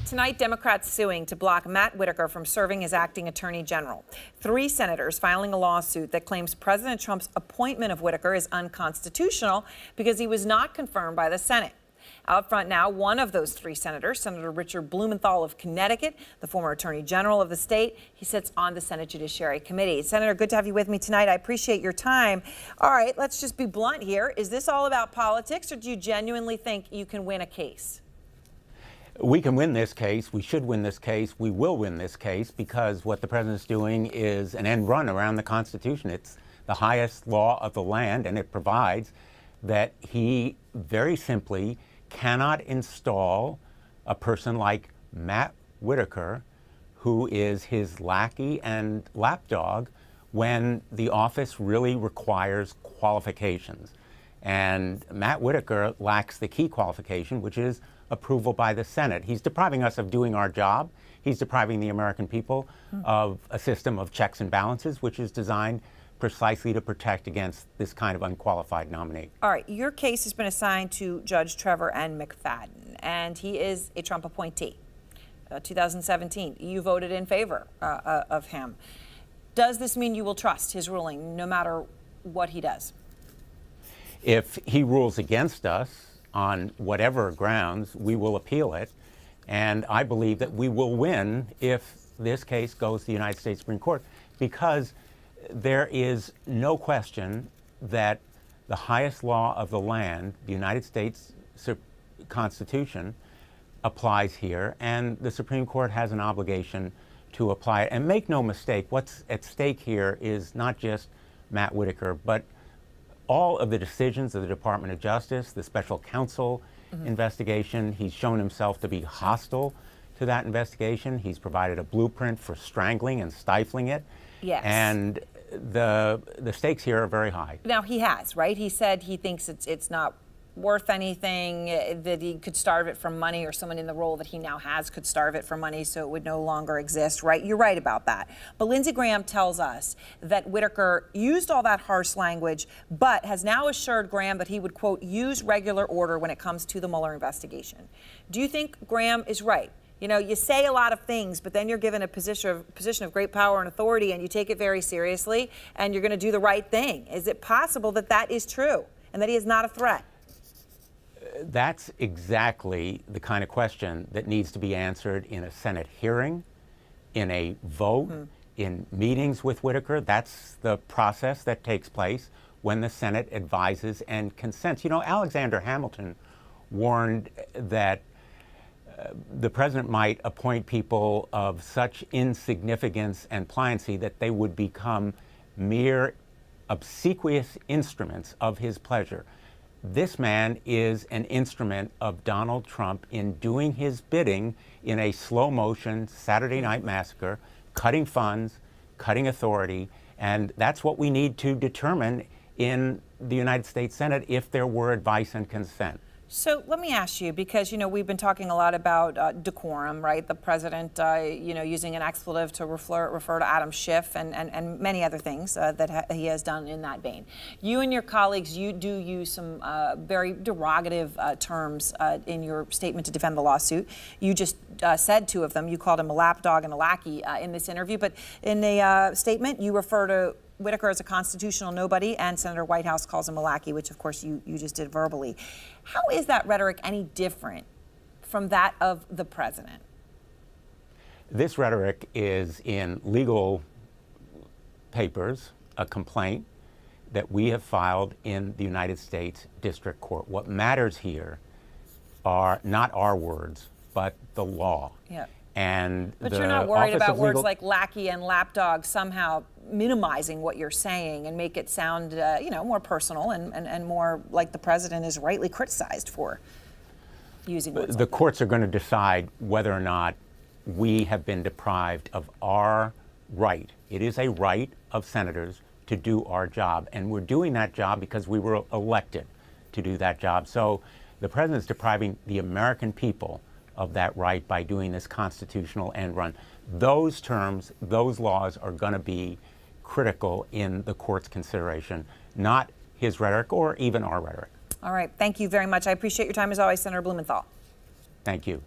Tonight, Democrats suing to block Matt Whitaker from serving as acting attorney general. 3 senators filing a lawsuit that claims President Trump's appointment of Whitaker is unconstitutional because he was not confirmed by the Senate. Out front now, one of those 3 senators, Senator Richard Blumenthal of Connecticut, the former attorney general of the state. He sits on the Senate Judiciary Committee. Senator, good to have you with me tonight. I appreciate your time. All right, let's just be blunt here. Is this all about politics, or do you genuinely think you can win a case? We can win this case. We should win this case. We will win this case because what the president's doing is an end run around the Constitution. It's the highest law of the land, and it provides that he very simply cannot install a person like Matt Whitaker, who is his lackey and lapdog, when the office really requires qualifications. And Matt Whitaker lacks the key qualification, which is approval by the Senate. He's depriving us of doing our job. He's depriving the American people of a system of checks and balances, which is designed precisely to protect against this kind of unqualified nominee. All right, your case has been assigned to Judge Trevor N. McFadden, and he is a Trump appointee. 2017, you voted in favor of him. Does this mean you will trust his ruling no matter what he does? If he rules against us on whatever grounds, we will appeal it. And I believe that we will win if this case goes to the United States Supreme Court, because there is no question that the highest law of the land, the United States Constitution, applies here, and the Supreme Court has an obligation to apply it. And make no mistake, what's at stake here is not just Matt Whitaker, but all of the decisions of the Department of Justice, the special counsel investigation. He's shown himself to be hostile to that investigation. He's provided a blueprint for strangling and stifling it. Yes. And the stakes here are very high. Now, he has, right? He said he thinks it's not worth anything, that he could starve it for money, or someone in the role that he now has could starve it for money, so it would no longer exist, right? You're right about that. But Lindsey Graham tells us that Whitaker used all that harsh language, but has now assured Graham that he would, quote, use regular order when it comes to the Mueller investigation. Do you think Graham is right? You know, you say a lot of things, but then you're given a position of great power and authority, and you take it very seriously, and you're going to do the right thing. Is it possible that that is true and that he is not a threat? That's exactly the kind of question that needs to be answered in a Senate hearing, in a vote, in meetings with Whitaker. That's the process that takes place when the Senate advises and consents. You know, Alexander Hamilton warned that the president might appoint people of such insignificance and pliancy that they would become mere obsequious instruments of his pleasure. This man is an instrument of Donald Trump in doing his bidding in a slow motion Saturday night massacre, cutting funds, cutting authority, and that's what we need to determine in the United States Senate if there were advice and consent. So let me ask you, because, you know, we've been talking a lot about decorum, right? The president, you know, using an expletive to refer to Adam Schiff and many other things that he has done in that vein. You and your colleagues, you do use some very derogative terms in your statement to defend the lawsuit. You just said 2 of them. You called him a lapdog and a lackey in this interview. But in a statement, you refer to Whitaker as a constitutional nobody, and Senator Whitehouse calls him a lackey, which of course you just did verbally. How is that rhetoric any different from that of the president? This rhetoric is in legal papers, a complaint that we have filed in the United States District Court. What matters here are not our words, but the law. Yeah. But you're not worried about words like lackey and lapdog somehow minimizing what you're saying and make it sound, you know, more personal and more like the president is rightly criticized for using words The like courts are going to decide whether or not we have been deprived of our right. It is a right of senators to do our job, and we're doing that job because we were elected to do that job. So the president's depriving the American people of that right by doing this constitutional end run. Those terms, those laws are going to be critical in the court's consideration, not his rhetoric or even our rhetoric. All right. Thank you very much. I appreciate your time as always, Senator Blumenthal. Thank you.